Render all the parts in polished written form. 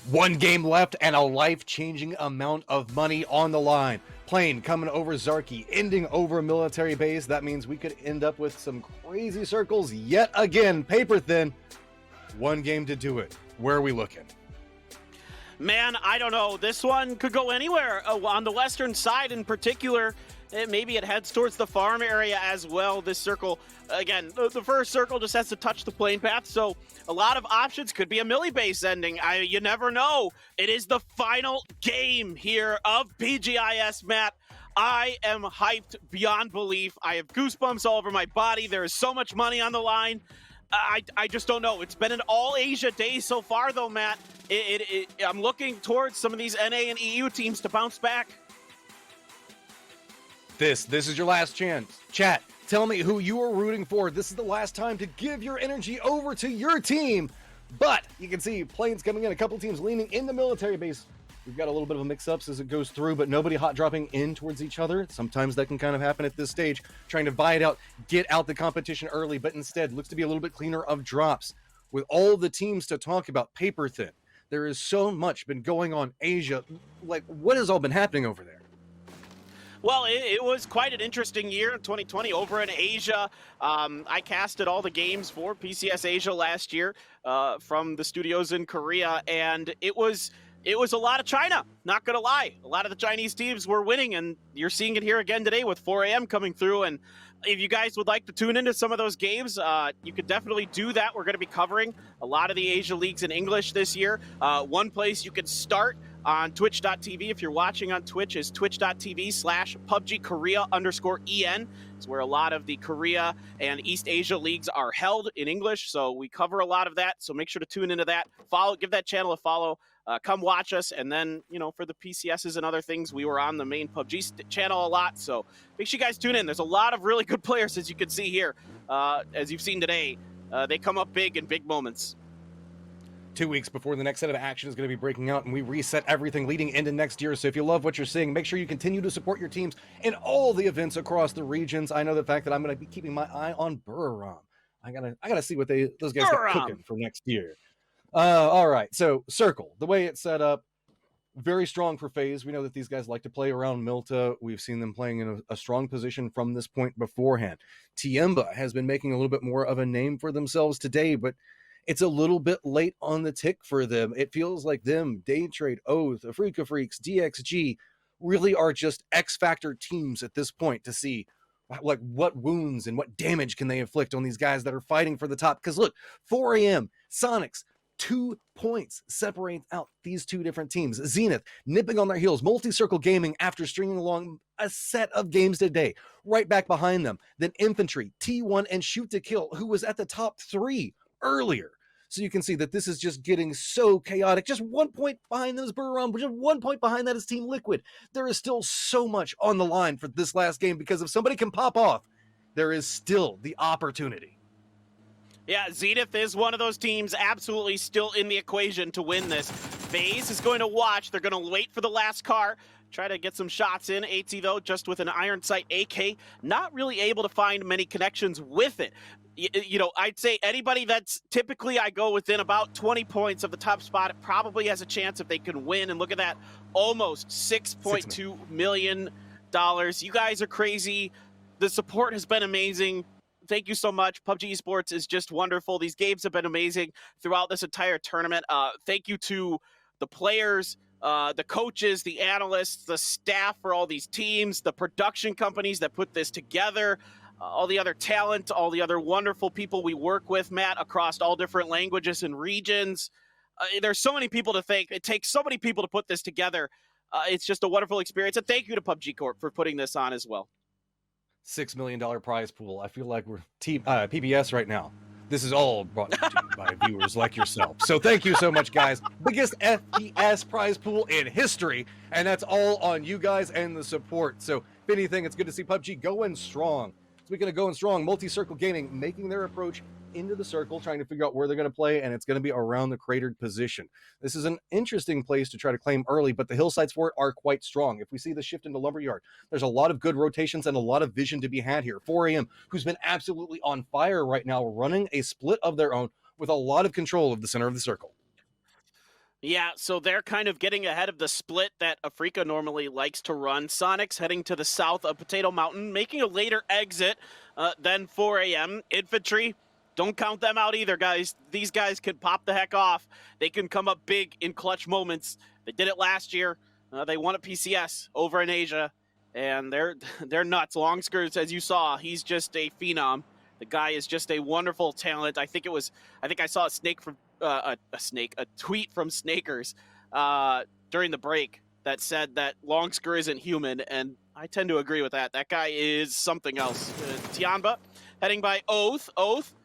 One game left and a life-changing amount of money on the line. Plane coming over Zarki, ending over military base. That means we could end up with some crazy circles yet again. Paper thin. One game to do it. Where are we looking? Man, I don't know. This one could go anywhere. On the western side in particular, maybe it heads towards the farm area as well. This circle, again, the first circle just has to touch the plane path, so a lot of options. Could be a milli base ending. You never know. It is the final game here of Pgis, Matt. I am hyped beyond belief. I have goosebumps all over my body. There is so much money on the line. I just don't know. It's been an all-Asia day so far, though, Matt. I'm looking towards some of these NA and EU teams to bounce back. This is your last chance. Chat, tell me who you are rooting for. This is the last time to give your energy over to your team. But you can see planes coming in, a couple teams leaning in the military base. We've got a little bit of a mix-ups as it goes through, but nobody hot dropping in towards each other. Sometimes that can kind of happen at this stage, trying to buy it out, get out the competition early, but instead looks to be a little bit cleaner of drops. With all the teams to talk about, paper thin, there is so much been going on Asia. Like, what has all been happening over there? Well, it was quite an interesting year in 2020 over in Asia. I casted all the games for PCS Asia last year from the studios in Korea, and it was a lot of China, not going to lie. A lot of the Chinese teams were winning, and you're seeing it here again today with 4 a.m. coming through. And if you guys would like to tune into some of those games, you could definitely do that. We're going to be covering a lot of the Asia leagues in English this year. One place you can start on twitch.tv if you're watching on Twitch is twitch.tv/PUBG Korea_EN. It's where a lot of the Korea and East Asia leagues are held in English. So we cover a lot of that. So make sure to tune into that. Give that channel a follow. Come watch us. And then, for the PCSs and other things, we were on the main PUBG channel a lot. So make sure you guys tune in. There's a lot of really good players, as you can see here. As you've seen today, they come up big in big moments. 2 weeks before the next set of action is going to be breaking out, and we reset everything leading into next year. So if you love what you're seeing, make sure you continue to support your teams in all the events across the regions. I know the fact that I'm going to be keeping my eye on Buriram. I gotta see what those guys got cooking for next year. All right, so Circle, the way it's set up, very strong for FaZe. We know that these guys like to play around Milta. We've seen them playing in a strong position from this point beforehand. Tiemba has been making a little bit more of a name for themselves today, but it's a little bit late on the tick for them. It feels like them, Daytrade, Oath, Afrika Freaks, DXG, really are just X-Factor teams at this point to see like what wounds and what damage can they inflict on these guys that are fighting for the top. Because look, 4 a.m., Soniqs, 2 points separate out these two different teams. Zenith nipping on their heels. Multi-Circle Gaming, after stringing along a set of games today, right back behind them. Then Infantry, T1, and Shoot to Kill, who was at the top 3 earlier. So you can see that this is just getting so chaotic. Just 1 point behind those Buriram, just 1 point behind that is Team Liquid. There is still so much on the line for this last game, because if somebody can pop off, there is still the opportunity. Yeah, Zenith is one of those teams absolutely still in the equation to win this. FaZe is going to watch. They're going to wait for the last car, try to get some shots in. AT, though, just with an iron sight AK, not really able to find many connections with it. I'd say anybody that's typically I go within about 20 points of the top spot, it probably has a chance if they can win. And look at that, almost $6.2 million. You guys are crazy. The support has been amazing. Thank you so much. PUBG Esports is just wonderful. These games have been amazing throughout this entire tournament. Thank you to the players, the coaches, the analysts, the staff for all these teams, the production companies that put this together, all the other talent, all the other wonderful people we work with, Matt, across all different languages and regions. There's so many people to thank. It takes so many people to put this together. It's just a wonderful experience. And thank you to PUBG Corp for putting this on as well. $6 million prize pool. I feel like we're PBS right now. This is all brought to you by viewers like yourself. So thank you so much, guys. Biggest FPS prize pool in history. And that's all on you guys and the support. So if anything, it's good to see PUBG going strong. Speaking of going strong, Multi-Circle Gaming making their approach into the circle, trying to figure out where they're going to play, and it's going to be around the cratered position. This is an interesting place to try to claim early, but the hillsides for it are quite strong. If we see the shift into Lumberyard, there's a lot of good rotations and a lot of vision to be had here. 4 a.m., who's been absolutely on fire right now, running a split of their own with a lot of control of the center of the circle. Yeah, so they're kind of getting ahead of the split that Afrika normally likes to run. Soniqs heading to the south of Potato Mountain, making a later exit than 4 a.m. Infantry, don't count them out either, guys. These guys can pop the heck off. They can come up big in clutch moments. They did it last year. They won a PCS over in Asia, and they're nuts. Longskirts, as you saw, he's just a phenom. The guy is just a wonderful talent. I think I saw a snake from a tweet from Snakers during the break that said that Longsker isn't human, and I tend to agree with that. That guy is something else. Tianba heading by Oath. Oath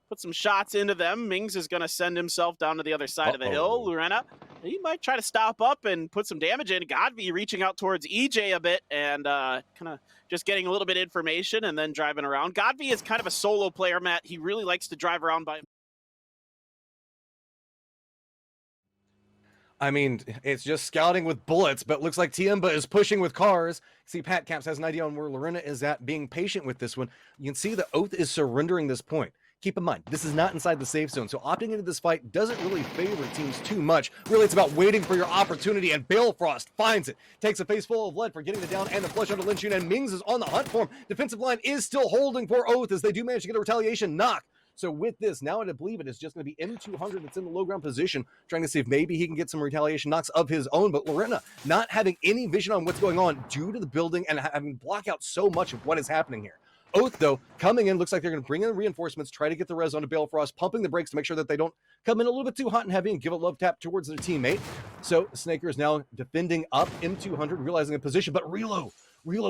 put some shots into them. Mings is going to send himself down to the other side of the hill. Lorena, he might try to stop up and put some damage in. Godby reaching out towards EJ a bit and kind of just getting a little bit of information and then driving around. Godby is kind of a solo player, Matt. He really likes to drive around by. I mean, it's just scouting with bullets, but looks like Tiemba is pushing with cars. See, Pat Caps has an idea on where Lorena is at, being patient with this one. You can see the Oath is surrendering this point. Keep in mind, this is not inside the safe zone, so opting into this fight doesn't really favor teams too much. Really, it's about waiting for your opportunity, and Balefrost finds it. Takes a face full of lead for getting the down and the flush onto Lynchun, and Mings is on the hunt for him. Defensive line is still holding for Oath as they do manage to get a retaliation knock. So with this, now I believe it is just going to be M200 that's in the low ground position, trying to see if maybe he can get some retaliation knocks of his own. But Lorena not having any vision on what's going on due to the building and having block out so much of what is happening here. Oath, though, coming in, looks like they're going to bring in reinforcements, try to get the res onto Balefrost, pumping the brakes to make sure that they don't come in a little bit too hot and heavy and give a love tap towards their teammate. So Snaker is now defending up M200, realizing a position, but Relo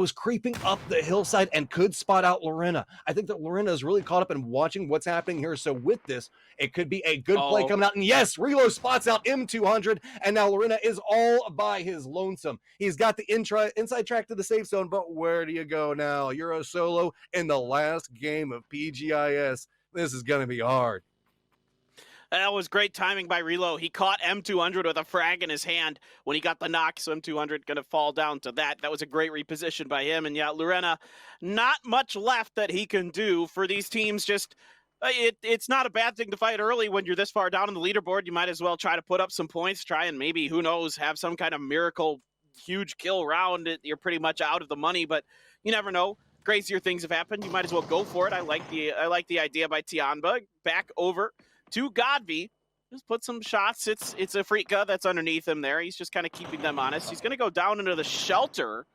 is creeping up the hillside and could spot out Lorena. I think that Lorena is really caught up in watching what's happening here. So with this, it could be a good play coming out. And yes, Relo spots out M200, and now Lorena is all by his lonesome. He's got the inside track to the safe zone, but where do you go now? You're a solo in the last game of PGI.S. This is going to be hard. That was great timing by Relo. He caught M200 with a frag in his hand when he got the knock, so M200 going to fall down to that. That was a great reposition by him. And yeah, Lorena, not much left that he can do for these teams. Just it's not a bad thing to fight early when you're this far down on the leaderboard. You might as well try to put up some points, try and maybe, who knows, have some kind of miracle huge kill round. You're pretty much out of the money, but you never know. Crazier things have happened. You might as well go for it. I like the idea by Tianba. Back over to Godby. Just put some shots. It's Afrika that's underneath him there. He's just kind of keeping them honest. He's going to go down into the shelter.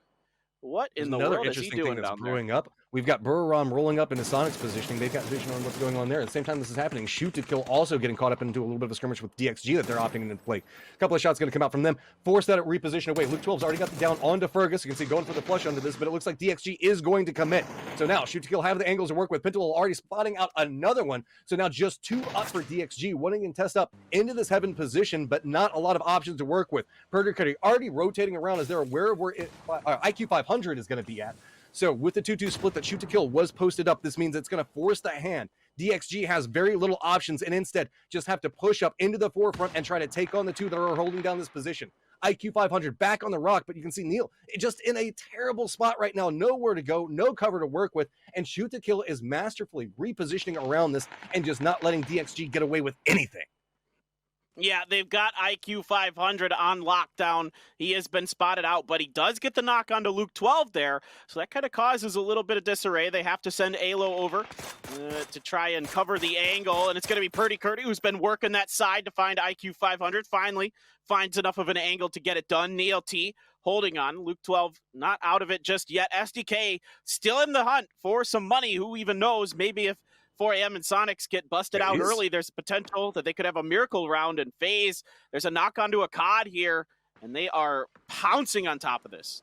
What in the world is he doing down brewing there? Up. We've got Burram rolling up into Soniqs positioning. They've got vision on what's going on there. At the same time this is happening, Shoot to Kill also getting caught up into a little bit of a skirmish with DXG that they're opting into play. A couple of shots going to come out from them. Force that reposition away. Luke 12's already got the down onto Fergus. You can see going for the flush under this, but it looks like DXG is going to commit. So now Shoot to Kill have the angles to work with. Pintel already spotting out another one. So now just 2 up for DXG. Wanting to test up into this heaven position, but not a lot of options to work with. Purgatory already rotating around as they're aware of where IQ 500 is going to be at. So with the 2-2 split that Shoot to Kill was posted up, this means it's going to force the hand. DXG has very little options and instead just have to push up into the forefront and try to take on the 2 that are holding down this position. IQ 500 back on the rock, but you can see Neil just in a terrible spot right now. Nowhere to go, no cover to work with, and Shoot to Kill is masterfully repositioning around this and just not letting DXG get away with anything. Yeah, they've got IQ 500 on lockdown. He has been spotted out, but he does get the knock onto Luke 12 there. So that kind of causes a little bit of disarray. They have to send Alo over to try and cover the angle. And it's going to be Purdy Curdy, who's been working that side to find IQ 500. Finally finds enough of an angle to get it done. Neil T holding on. Luke 12 not out of it just yet. SDK still in the hunt for some money. Who even knows? Maybe if 4 a.m. and Soniqs get busted out early, there's potential that they could have a miracle round and phase. There's a knock onto a COD here, and they are pouncing on top of this.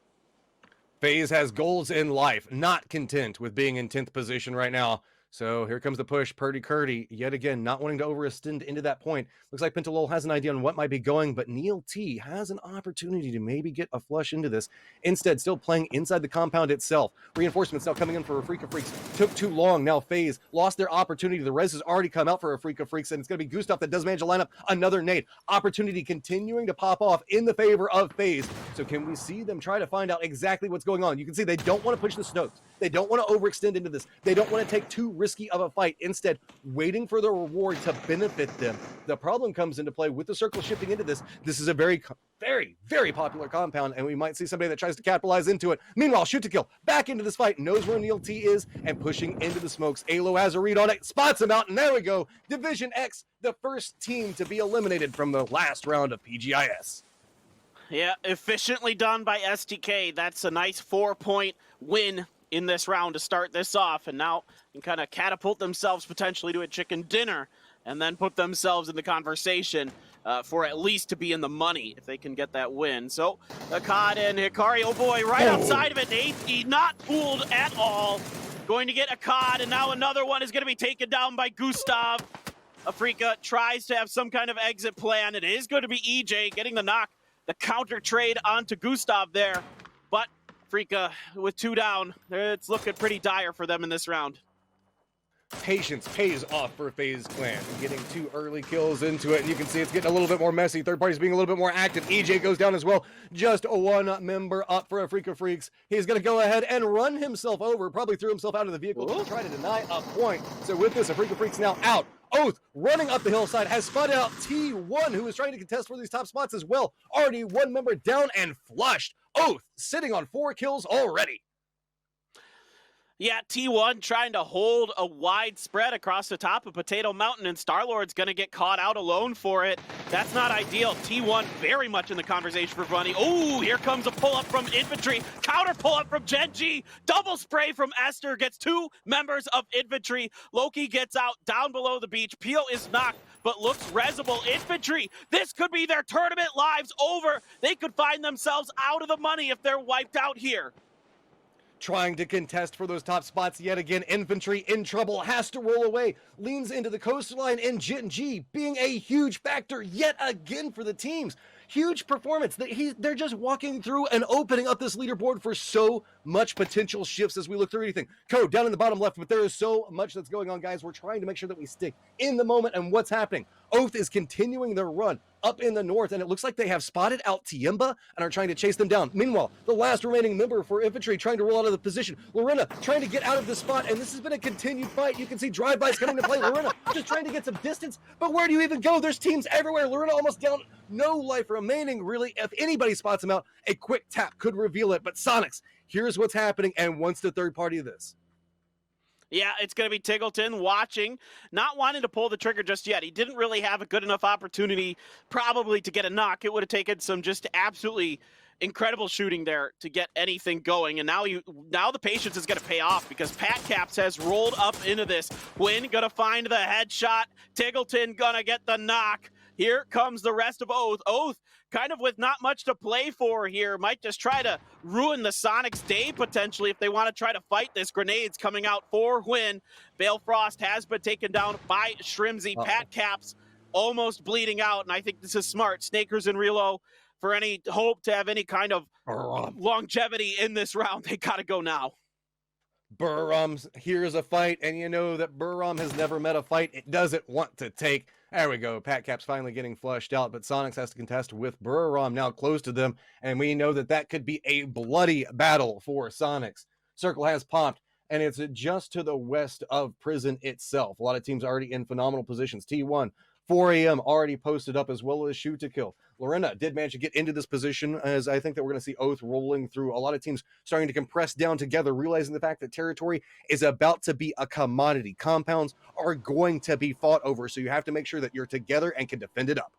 FaZe has goals in life, not content with being in 10th position right now. So here comes the push. Purdy Curdy, yet again, not wanting to overextend into that point. Looks like Pentalol has an idea on what might be going, but Neil T has an opportunity to maybe get a flush into this. Instead, still playing inside the compound itself. Reinforcements now coming in for Afrika Freaks. Took too long. Now FaZe lost their opportunity. The res has already come out for Afrika Freaks, and it's going to be Gustav that does manage to line up another nade. Opportunity continuing to pop off in the favor of FaZe. So can we see them try to find out exactly what's going on? You can see they don't want to push the Snokes. They don't want to overextend into this. They don't want to take 2 risky of a fight, instead waiting for the reward to benefit them. The problem comes into play with the circle shifting into this. This is a very, very popular compound, and we might see somebody that tries to capitalize into it. Meanwhile, Shoot to Kill back into this fight, knows where Neil T is, and pushing into the smokes. Alo has a read on it, spots him out, and there we go. Division X, the first team to be eliminated from the last round of PGI.S. Yeah, efficiently done by STK. That's a nice 4-point win in this round to start this off, and now can kind of catapult themselves potentially to a chicken dinner and then put themselves in the conversation for at least to be in the money if they can get that win. So Akkad and Hikari, oh boy, right outside of it. He's not fooled at all. Going to get Akkad, and now another one is going to be taken down by Gustav. Afrika tries to have some kind of exit plan. It is going to be EJ getting the knock, the counter trade onto Gustav there. But Afrika with 2 down, it's looking pretty dire for them in this round. Patience pays off for FaZe Clan. Getting 2 early kills into it, and you can see it's getting a little bit more messy. Third party's being a little bit more active. EJ goes down as well. Just 1 member up for Afrika Freaks. He's going to go ahead and run himself over. Probably threw himself out of the vehicle to try to deny a point. So with this, Afrika Freaks now out. Oath running up the hillside has spotted out T1, who is trying to contest for these top spots as well. Already 1 member down and flushed. Oath sitting on 4 kills already. Yeah, T1 trying to hold a wide spread across the top of Potato Mountain, and Star-Lord's going to get caught out alone for it. That's not ideal. T1 very much in the conversation for Bunny. Oh, here comes a pull-up from Infantry. Counter pull-up from Genji. Double spray from Esther. Gets 2 members of Infantry. Loki gets out down below the beach. Pio is knocked, but looks resible. Infantry, this could be their tournament lives over. They could find themselves out of the money if they're wiped out here. Trying to contest for those top spots yet again. Infantry in trouble, has to roll away, leans into the coastline, and Genji being a huge factor yet again for the teams. Huge performance. They're just walking through and opening up this leaderboard for so much potential shifts as we look through anything. Code down in the bottom left, but there is so much that's going on, guys. We're trying to make sure that we stick in the moment and what's happening. Oath is continuing their run up in the north, and it looks like they have spotted out Tiemba and are trying to chase them down. Meanwhile, the last remaining member for Infantry trying to roll out of the position. Lorena trying to get out of this spot, and this has been a continued fight. You can see drive-bys coming to play. Lorena just trying to get some distance, but where do you even go? There's teams everywhere. Lorena almost down. No life remaining, really. If anybody spots him out, a quick tap could reveal it. But Soniqs, here's what's happening, and wants the third party of this. Yeah, it's going to be Tiggleton watching, not wanting to pull the trigger just yet. He didn't really have a good enough opportunity probably to get a knock. It would have taken some just absolutely incredible shooting there to get anything going. And now the patience is going to pay off because Pat Caps has rolled up into this. hwinn going to find the headshot. Tiggleton going to get the knock. Here comes the rest of Oath. Oath kind of with not much to play for here. Might just try to ruin the Soniqs' day potentially if they want to try to fight this. Grenades coming out for hwinn. Balefrost has been taken down by Shrimzy. Pat Caps almost bleeding out, and I think this is smart. Snakers and Relo, for any hope to have any kind of longevity in this round, they got to go now. Burram, here's a fight, and you know that Burram has never met a fight it doesn't want to take. There we go. Pat Cap's finally getting flushed out, but Soniqs has to contest with Burram now close to them, and we know that that could be a bloody battle for Soniqs. Circle has popped, and it's just to the west of prison itself. A lot of teams already in phenomenal positions. T1, 4 a.m. already posted up, as well as Shoot to Kill. Lorena did manage to get into this position, as I think that we're going to see Oath rolling through. A lot of teams starting to compress down together, realizing the fact that territory is about to be a commodity. Compounds are going to be fought over, so you have to make sure that you're together and can defend it up.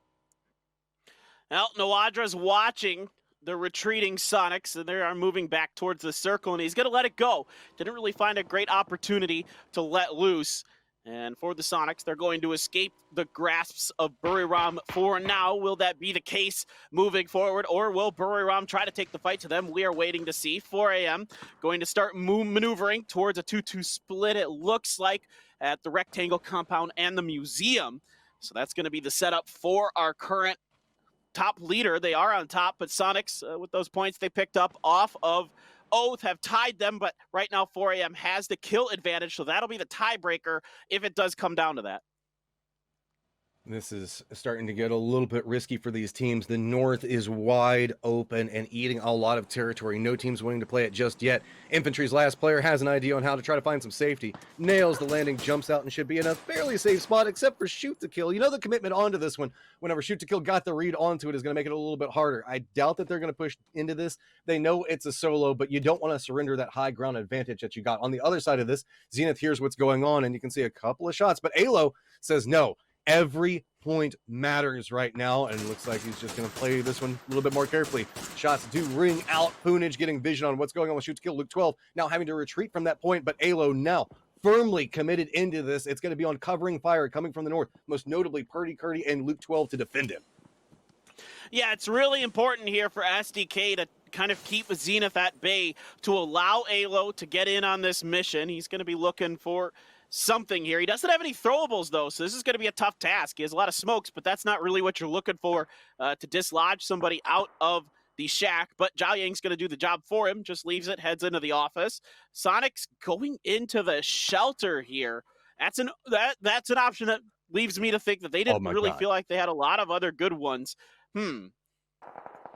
Well, Nawadra's watching the retreating Soniqs, and they are moving back towards the circle, and he's going to let it go. Didn't really find a great opportunity to let loose. And for the Soniqs, they're going to escape the grasps of Buriram for now. Will that be the case moving forward, or will Buriram try to take the fight to them? We are waiting to see. 4 a.m. going to start maneuvering towards a 2-2 split, it looks like, at the Rectangle Compound and the Museum. So that's going to be the setup for our current top leader. They are on top, but Soniqs, with those points they picked up off of Oath, have tied them, but right now 4 a.m. has the kill advantage, so that'll be the tiebreaker if it does come down to that. This is starting to get a little bit risky for these teams. The north is wide open and eating a lot of territory. No team's willing to play it just yet. Infantry's last player has an idea on how to try to find some safety. Nails the landing, jumps out, and should be in a fairly safe spot, except for shoot to kill. You know the commitment onto this one, whenever shoot to kill got the read onto it, is going to make it a little bit harder. I doubt that they're going to push into this. They know it's a solo, but you don't want to surrender that high ground advantage that you got. On the other side of this, Zenith hears what's going on, and you can see a couple of shots, but Alo says no. Every point matters right now, and it looks like he's just going to play this one a little bit more carefully. Shots do ring out. Poonage getting vision on what's going on with shoot to kill. Luke 12 now having to retreat from that point, but Alo now firmly committed into this. It's going to be on covering fire coming from the north, most notably Purdy, Curdy, and Luke 12 to defend him. Yeah, it's really important here for SDK to kind of keep Zenith at bay to allow Alo to get in on this mission. He's going to be looking for something here. He doesn't have any throwables, though, so this is going to be a tough task. He has a lot of smokes, but that's not really what you're looking for to dislodge somebody out of the shack. But Zhao Yang's going to do the job for him, just leaves it, heads into the office. Soniqs going into the shelter here. That's an option that leaves me to think that they didn't really feel like they had a lot of other good ones.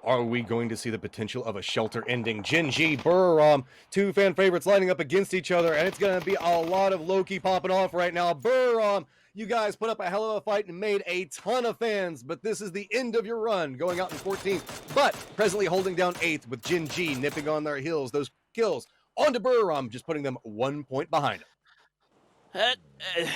Are we going to see the potential of a shelter ending? Genji, Burram, two fan favorites lining up against each other, and it's going to be a lot of Loki popping off right now. Burram, you guys put up a hell of a fight and made a ton of fans, but this is the end of your run, going out in 14th, but presently holding down 8th with Genji nipping on their heels. Those kills onto Burram, just putting them 1 point behind him.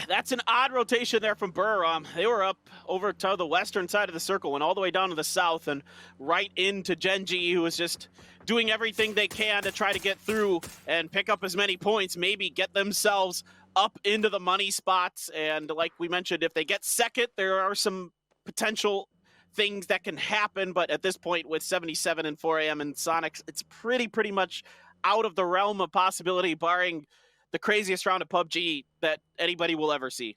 That's an odd rotation there from Burram. They were up over to the western side of the circle, went all the way down to the south and right into Genji, who was just doing everything they can to try to get through and pick up as many points, maybe get themselves up into the money spots. And like we mentioned, if they get second, there are some potential things that can happen. But at this point, with 77 and 4 a.m. and Soniqs, it's pretty much out of the realm of possibility, barring the craziest round of PUBG that anybody will ever see.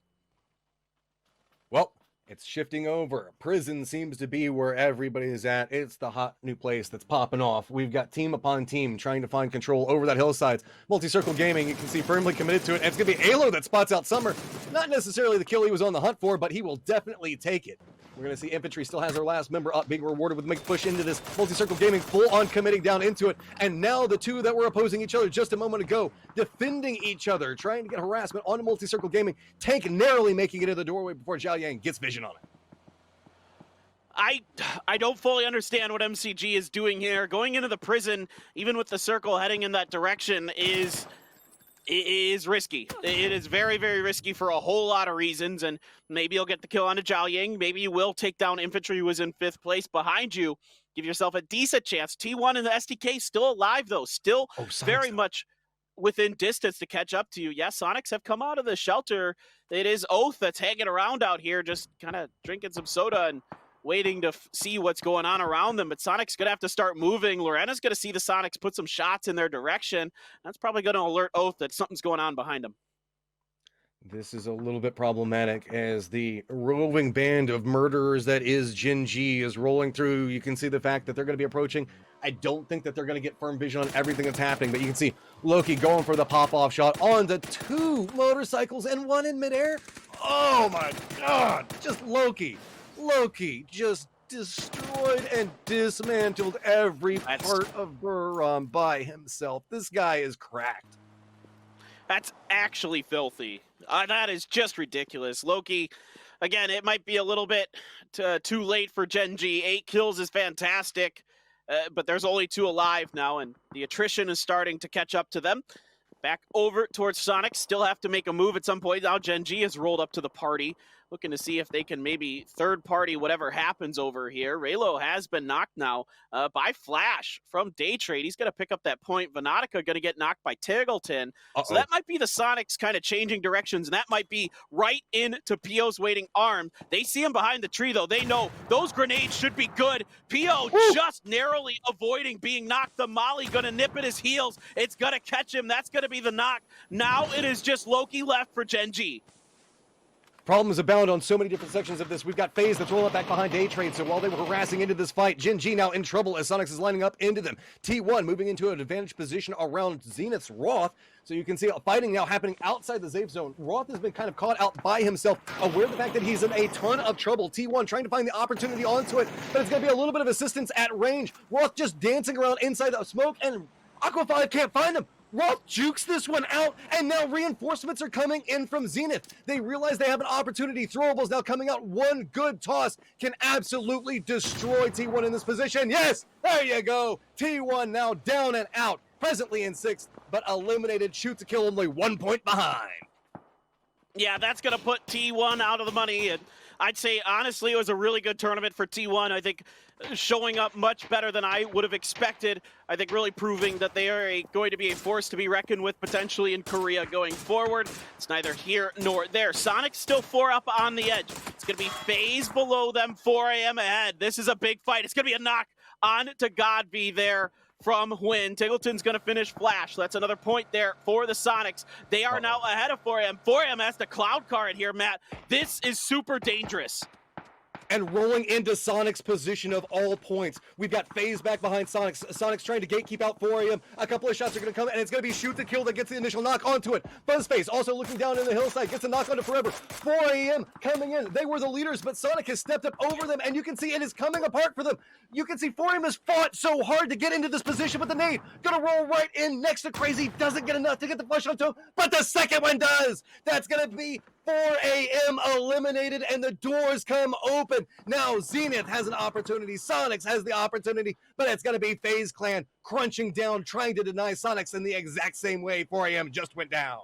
Well, it's shifting over. Prison seems to be where everybody is at. It's the hot new place that's popping off. We've got team upon team trying to find control over that hillside. Multi-Circle Gaming, you can see, firmly committed to it. And it's going to be Alo that spots out Summer. Not necessarily the kill he was on the hunt for, but he will definitely take it. We're going to see Infantry still has their last member up, being rewarded with a big push into this. Multi-Circle Gaming full on committing down into it. And now the two that were opposing each other just a moment ago, defending each other, trying to get harassment onto Multi-Circle Gaming. Tank narrowly making it in the doorway before Zhao Yang gets vision on it. I don't fully understand what MCG is doing here. Going into the prison, even with the circle heading in that direction, is risky. It is very, very risky for a whole lot of reasons, and maybe you'll get the kill onto Zhao Yang. Maybe you will take down Infantry, who was in 5th place behind you. Give yourself a decent chance. T1 and the SDK still alive, though. Still very much within distance to catch up to you. Yes, Soniqs have come out of the shelter. It is Oath that's hanging around out here, just kind of drinking some soda and waiting to see what's going on around them. But Soniqs going to have to start moving. Lorena's going to see the Soniqs put some shots in their direction. That's probably going to alert Oath that something's going on behind them. This is a little bit problematic as the roving band of murderers that is Genji is rolling through. You can see the fact that they're going to be approaching. I don't think that they're going to get firm vision on everything that's happening, but you can see Loki going for the pop-off shot on the 2 motorcycles and 1 in midair. Oh my God, just Loki just destroyed and dismantled every part of Burram by himself. This guy is cracked. That's actually filthy. That is just ridiculous. Loki, again, it might be a little bit too late for Genji. 8 kills is fantastic, but there's only 2 alive now, and the attrition is starting to catch up to them. Back over towards Soniqs. Still have to make a move at some point. Now Genji has rolled up to the party, looking to see if they can maybe third party whatever happens over here. Raylo has been knocked now by Flash from Day Trade. He's going to pick up that point. Vanatica going to get knocked by TGLTN. So that might be the Soniqs kind of changing directions, and that might be right into Pio's waiting arm. They see him behind the tree, though. They know those grenades should be good. Pio just narrowly avoiding being knocked. The Molly going to nip at his heels. It's going to catch him. That's going to be the knock. Now it is just Loki left for Genji. Problems abound on so many different sections of this. We've got FaZe that's rolling up back behind A-Trade, so while they were harassing into this fight, Gen G now in trouble as Soniqs is lining up into them. T1 moving into an advantage position around Zenith's Roth, so you can see fighting now happening outside the safe zone. Roth has been kind of caught out by himself, aware of the fact that he's in a ton of trouble. T1 trying to find the opportunity onto it, but it's going to be a little bit of assistance at range. Roth just dancing around inside the smoke, and Aqua5 can't find him. Roth jukes this one out, and now reinforcements are coming in from Zenith. They realize they have an opportunity. Throwables now coming out. One good toss can absolutely destroy T1 in this position. Yes, there you go. T1 now down and out, presently in 6th, but eliminated. Shoot to kill, only 1 point behind. Yeah, that's going to put T1 out of the money. And I'd say, honestly, it was a really good tournament for T1. I think showing up much better than I would have expected. I think really proving that they are going to be a force to be reckoned with potentially in Korea going forward. It's neither here nor there. Soniqs still 4 up on the edge. It's going to be FaZe below them, 4 AM ahead. This is a big fight. It's going to be a knock on to Godby there from hwinn. Tingleton's going to finish Flash. That's another point there for the Soniqs. They are now ahead of 4AM. 4AM has the cloud card here, Matt. This is super dangerous. And rolling into Soniqs' position of all points. We've got FaZe back behind Soniqs. Soniqs trying to gatekeep out 4 AM. A couple of shots are going to come, and it's going to be shoot to kill that gets the initial knock onto it. Buzzface also looking down in the hillside, gets a knock onto Forever. 4 AM coming in. They were the leaders, but Sonic has stepped up over them, and you can see it is coming apart for them. You can see 4 AM has fought so hard to get into this position with the nade. Gonna roll right in next to Crazy. Doesn't get enough to get the flush onto him, but the second one does. That's going to be 4 AM eliminated, and the doors come open. Now Zenith has an opportunity. Soniqs has the opportunity, but it's going to be FaZe Clan crunching down, trying to deny Soniqs in the exact same way 4 AM just went down.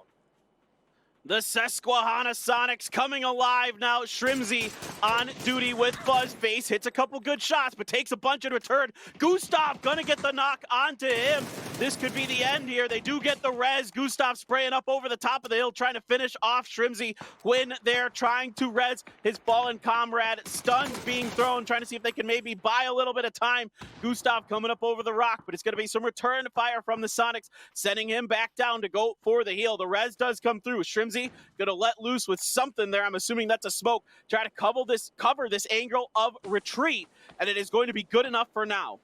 The Susquehanna Soniqs coming alive now. Shrimzy on duty with Buzzface. Hits a couple good shots, but takes a bunch in return. Gustav gonna get the knock onto him. This could be the end here. They do get the res. Gustav spraying up over the top of the hill, trying to finish off Shrimzy when they're trying to res his fallen comrade. Stuns being thrown, trying to see if they can maybe buy a little bit of time. Gustav coming up over the rock, but it's gonna be some return fire from the Soniqs, sending him back down to go for the heal. The res does come through. Shrimzy gonna let loose with something there. I'm assuming that's a smoke. Try to cover this angle of retreat, and it is going to be good enough for now.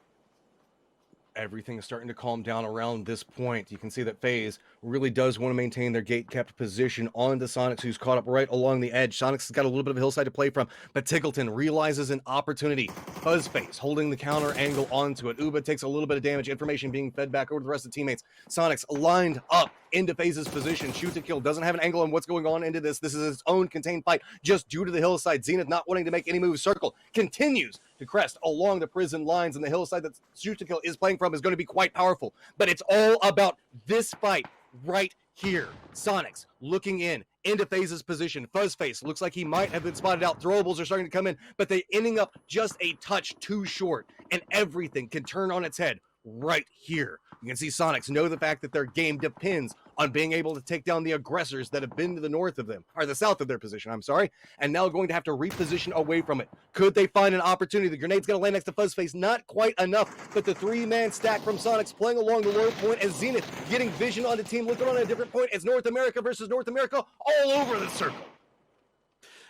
Everything is starting to calm down around this point. You can see that FaZe really does want to maintain their gate-kept position on the Soniqs, who's caught up right along the edge. Soniqs has got a little bit of a hillside to play from, but Tingleton realizes an opportunity. Buzzface holding the counter angle onto it. Uba takes a little bit of damage, information being fed back over to the rest of the teammates. Soniqs lined up into FaZe's position. Shoot to kill. Doesn't have an angle on what's going on into this. This is its own contained fight just due to the hillside. Zenith not wanting to make any moves. Circle continues to crest along the prison lines, and the hillside that Shoot to Kill is playing from is going to be quite powerful. But it's all about this fight right here. Soniqs looking into FaZe's position. Fuzzface looks like he might have been spotted out. Throwables are starting to come in, but they ending up just a touch too short, and everything can turn on its head right here. You can see Soniqs know the fact that their game depends on being able to take down the aggressors that have been to the north of them, or the south of their position, I'm sorry, and now going to have to reposition away from it. Could they find an opportunity? The grenade's going to land next to Fuzzface. Not quite enough, but the 3-man stack from Soniqs playing along the low point as Zenith getting vision on the team, looking on a different point. It's North America versus North America all over the circle.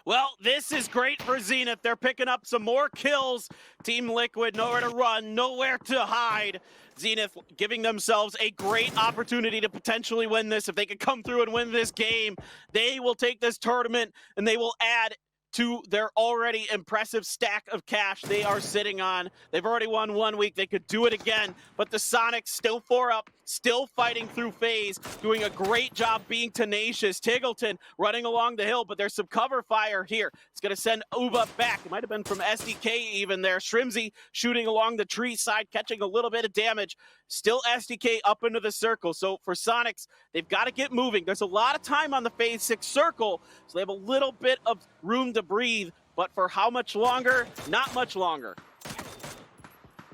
Well, this is great for Zenith. They're picking up some more kills. Team Liquid, nowhere to run, nowhere to hide. Zenith giving themselves a great opportunity to potentially win this. If they can come through and win this game, they will take this tournament and they will add to their already impressive stack of cash they are sitting on. They've already won 1 week. They could do it again, but the Soniqs still 4 up, still fighting through FaZe, doing a great job being tenacious. Tingleton running along the hill, but there's some cover fire here. It's going to send Uba back. It might have been from SDK even there. Shrimzy shooting along the tree side, catching a little bit of damage. Still SDK up into the circle. So for Soniqs, they've got to get moving. There's a lot of time on the phase 6 circle, so they have a little bit of room to breathe, but for how much longer? Not much longer.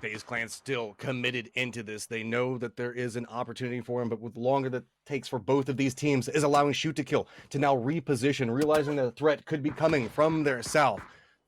FaZe Clan still committed into this. They know that there is an opportunity for him, but with the longer that takes for both of these teams is allowing Shoot to Kill to now reposition, realizing that a threat could be coming from their south.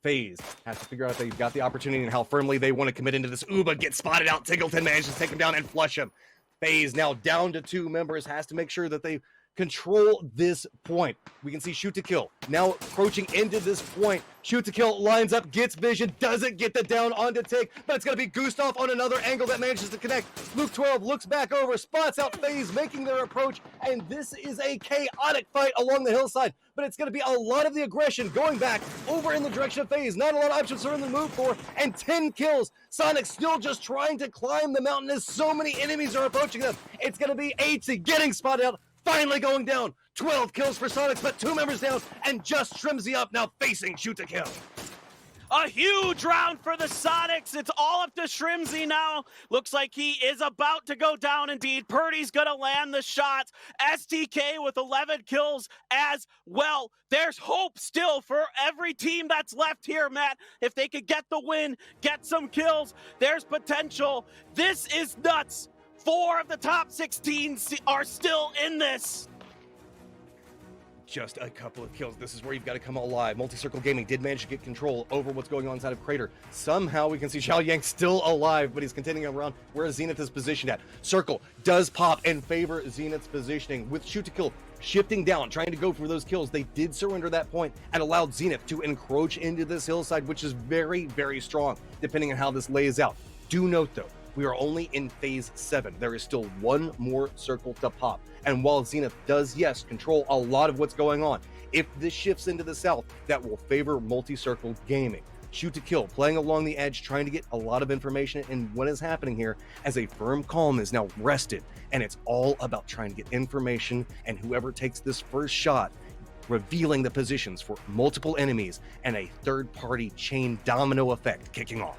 FaZe has to figure out they've got the opportunity and how firmly they want to commit into this. Uba gets spotted out. Tingleton manages to take him down and flush him. FaZe now down to 2 members, has to make sure that they control this point. We can see shoot to kill now approaching into this point. Shoot to kill lines up, gets vision, doesn't get the down on to take, but it's going to be Gustav on another angle that manages to connect. Luke 12 looks back over, spots out FaZe making their approach, and this is a chaotic fight along the hillside, but it's going to be a lot of the aggression going back over in the direction of FaZe. Not a lot of options for him to move for, and 10 kills. Soniqs still just trying to climb the mountain as so many enemies are approaching them. It's going to be 80 getting spotted out, finally going down. 12 kills for Soniqs, but 2 members down, and just Shrimzy up now facing shoot to kill. A huge round for the Soniqs. It's all up to Shrimzy now. Looks like he is about to go down indeed. Purdy's gonna land the shots. STK with 11 kills as well. There's hope still for every team that's left here, Matt. If they could get the win, get some kills, there's potential. This is nuts. 4 of the top 16 are still in this. Just a couple of kills. This is where you've got to come alive. Multi-Circle Gaming did manage to get control over what's going on inside of Crater. Somehow we can see Xiao Yang still alive, but he's continuing around where Zenith is positioned at. Circle does pop in favor Zenith's positioning with shoot to kill shifting down, trying to go for those kills. They did surrender that point and allowed Zenith to encroach into this hillside, which is very, very strong, depending on how this lays out. Do note, though, we are only in phase 7. There is still one more circle to pop. And while Zenith does, yes, control a lot of what's going on, if this shifts into the south, that will favor multi-circle gaming. Shoot to kill, playing along the edge, trying to get a lot of information in what is happening here as a firm calm is now rested. And it's all about trying to get information, and whoever takes this first shot, revealing the positions for multiple enemies and a third-party chain domino effect kicking off.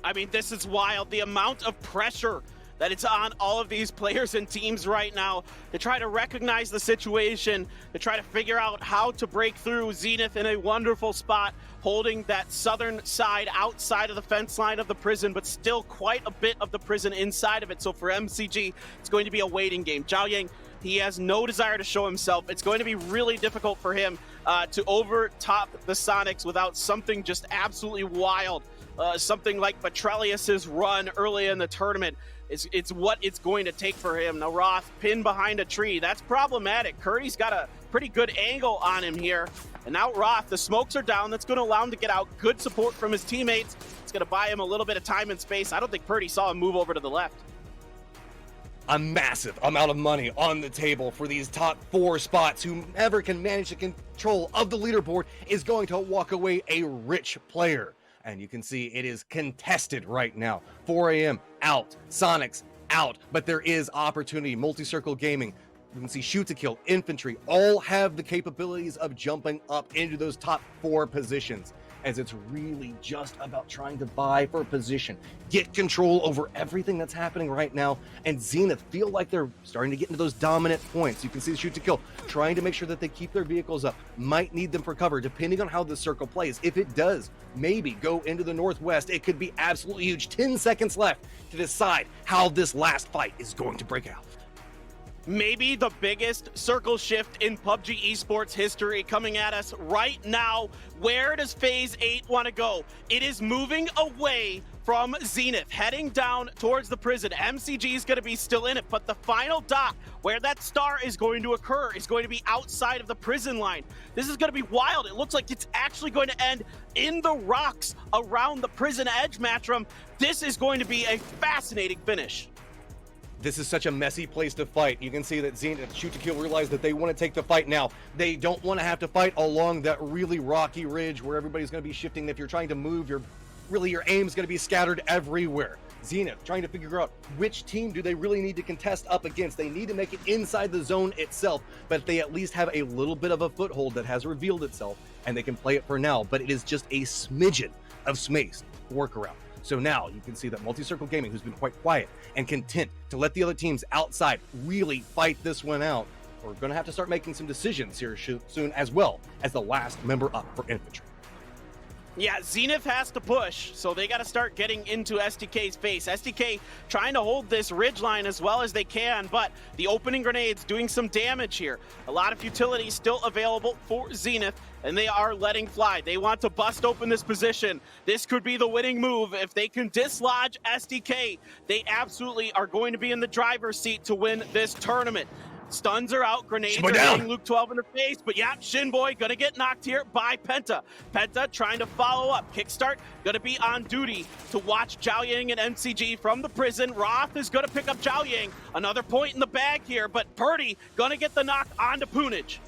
I mean, this is wild. The amount of pressure that it's on all of these players and teams right now to try to recognize the situation, to try to figure out how to break through. Zenith in a wonderful spot, holding that southern side outside of the fence line of the prison, but still quite a bit of the prison inside of it. So for MCG, it's going to be a waiting game. Xiao Yang, he has no desire to show himself. It's going to be really difficult for him to overtop the Soniqs without something just absolutely wild. Something like Petrelius's run early in the tournament. It's what it's going to take for him. Now Roth pinned behind a tree. That's problematic. Curdy's got a pretty good angle on him here. And now Roth, the smokes are down. That's going to allow him to get out. Good support from his teammates. It's going to buy him a little bit of time and space. I don't think Purdy saw him move over to the left. A massive amount of money on the table for these top 4 spots. Whoever can manage the control of the leaderboard is going to walk away a rich player. And you can see it is contested right now. 4 a.m. out, Soniqs out, but there is opportunity. Multi-Circle Gaming, you can see shoot to kill, infantry, all have the capabilities of jumping up into those top 4 positions, as it's really just about trying to buy for position, get control over everything that's happening right now. And Zenith feel like they're starting to get into those dominant points. You can see the shoot to kill, trying to make sure that they keep their vehicles up, might need them for cover depending on how the circle plays. If it does maybe go into the northwest, it could be absolutely huge. 10 seconds left to decide how this last fight is going to break out. Maybe the biggest circle shift in PUBG esports history coming at us right now. Where does phase 8 want to go? It is moving away from Zenith, heading down towards the prison. MCG is going to be still in it, but the final dot where that star is going to occur is going to be outside of the prison line. This is going to be wild. It looks like it's actually going to end in the rocks around the prison edge, Matchroom. This is going to be a fascinating finish. This is such a messy place to fight. You can see that Zenith shoot to kill realize that they want to take the fight now. They don't want to have to fight along that really rocky ridge where everybody's going to be shifting. If you're trying to move, your aim's going to be scattered everywhere. Zenith trying to figure out which team do they really need to contest up against. They need to make it inside the zone itself, but they at least have a little bit of a foothold that has revealed itself, and they can play it for now. But it is just a smidgen of space to work around. So now you can see that Multi-Circle Gaming, who's been quite quiet and content to let the other teams outside really fight this one out, we're going to have to start making some decisions here soon, as well as the last member up for infantry. Yeah, Zenith has to push, so they got to start getting into SDK's face. SDK trying to hold this ridgeline as well as they can, but the opening grenades doing some damage here. A lot of utility still available for Zenith, and they are letting fly. They want to bust open this position. This could be the winning move. If they can dislodge SDK, they absolutely are going to be in the driver's seat to win this tournament. Stuns are out. Grenades Shinboy are down. hitting Luke 12 in the face. But yeah, Shinboy gonna get knocked here by Penta. Penta trying to follow up. Kickstart gonna be on duty to watch Zhao Yang and MCG from the prison. Roth is gonna pick up Zhao Yang. Another point in the bag here, but Purdy gonna get the knock onto Punij.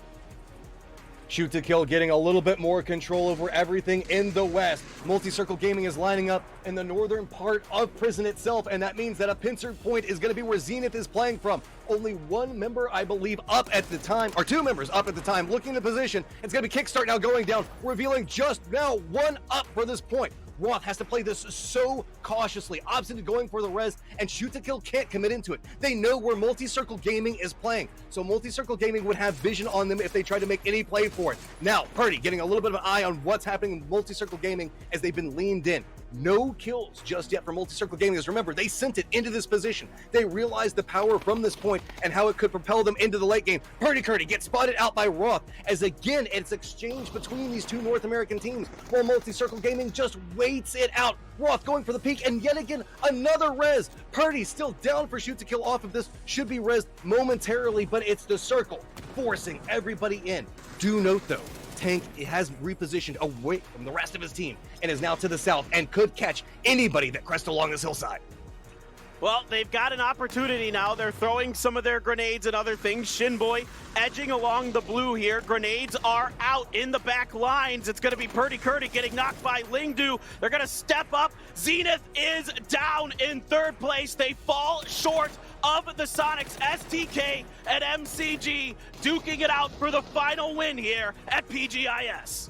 Shoot to Kill getting a little bit more control over everything in the west. Multi-Circle Gaming is lining up in the northern part of prison itself, and that means that a pincer point is going to be where Zenith is playing from. Only one member, I believe, up at the time, or two members up at the time, looking to position. It's going to be Kickstart now going down, revealing just now one up for this point. Roth has to play this so cautiously, opposite going for the res, and Shoot to Kill can't commit into it. They know where Multi-Circle Gaming is playing, so Multi-Circle Gaming would have vision on them if they tried to make any play for it. Now, Purdy getting a little bit of an eye on what's happening in Multi-Circle Gaming as they've been leaned in. No kills just yet for Multi-Circle Gaming, because remember, they sent it into this position. They realized the power from this point and how it could propel them into the late game. Purdy gets spotted out by Roth, as again, it's exchanged between these two North American teams, while Multi-Circle Gaming just waits it out. Roth going for the peak, and yet again, another res. Purdy still down for Shoot to Kill off of this. Should be resed momentarily, but it's the circle forcing everybody in. Do note though, Tank has repositioned away from the rest of his team and is now to the south and could catch anybody that crests along this hillside. Well, they've got an opportunity now. They're throwing some of their grenades and other things. Shinboy edging along the blue here. Grenades are out in the back lines. It's going to be Purdy getting knocked by Lingdu. They're going to step up. Zenith is down in third place. They fall short of the Soniqs. STK and MCG duking it out for the final win here at PGI.S.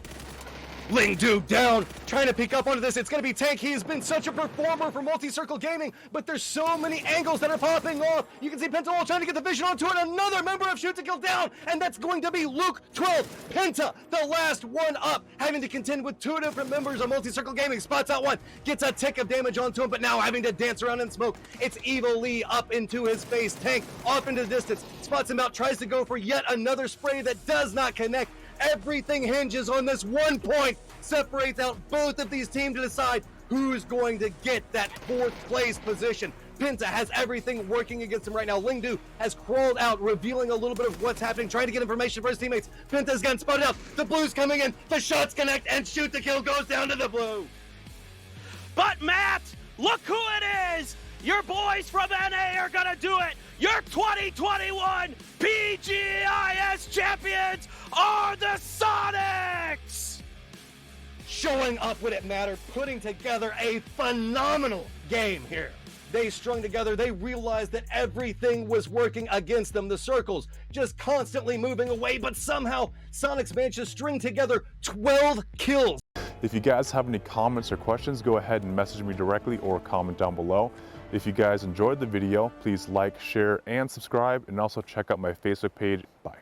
Lingdu down, trying to pick up onto this. It's going to be Tank. He has been such a performer for Multi-Circle Gaming, but there's so many angles that are popping off. You can see Penta trying to get the vision onto it. Another member of Shoot to Kill down, and that's going to be Luke 12. Penta, the last one up, having to contend with two different members of Multi-Circle Gaming. Spots out one, gets a tick of damage onto him, but now having to dance around in smoke. It's Evil Lee up into his face. Tank off into the distance, spots him out, tries to go for yet another spray that does not connect. Everything hinges on this 1 point. Separates out both of these teams to decide who's going to get that fourth place position. Penta has everything working against him right now. Lingdu has crawled out, revealing a little bit of what's happening, trying to get information for his teammates. Penta's gotten spotted out. The blue's coming in. The shots connect, and Shoot to Kill goes down to the blue. But Matt, look who it is! Your boys from NA are gonna do it! Your 2021 PGI.S champions are the Soniqs! Showing up when it mattered, putting together a phenomenal game here. They strung together, they realized that everything was working against them. The circles just constantly moving away, but somehow Soniqs managed to string together 12 kills. If you guys have any comments or questions, go ahead and message me directly or comment down below. If you guys enjoyed the video, please like, share, and subscribe, and also check out my Facebook page. Bye.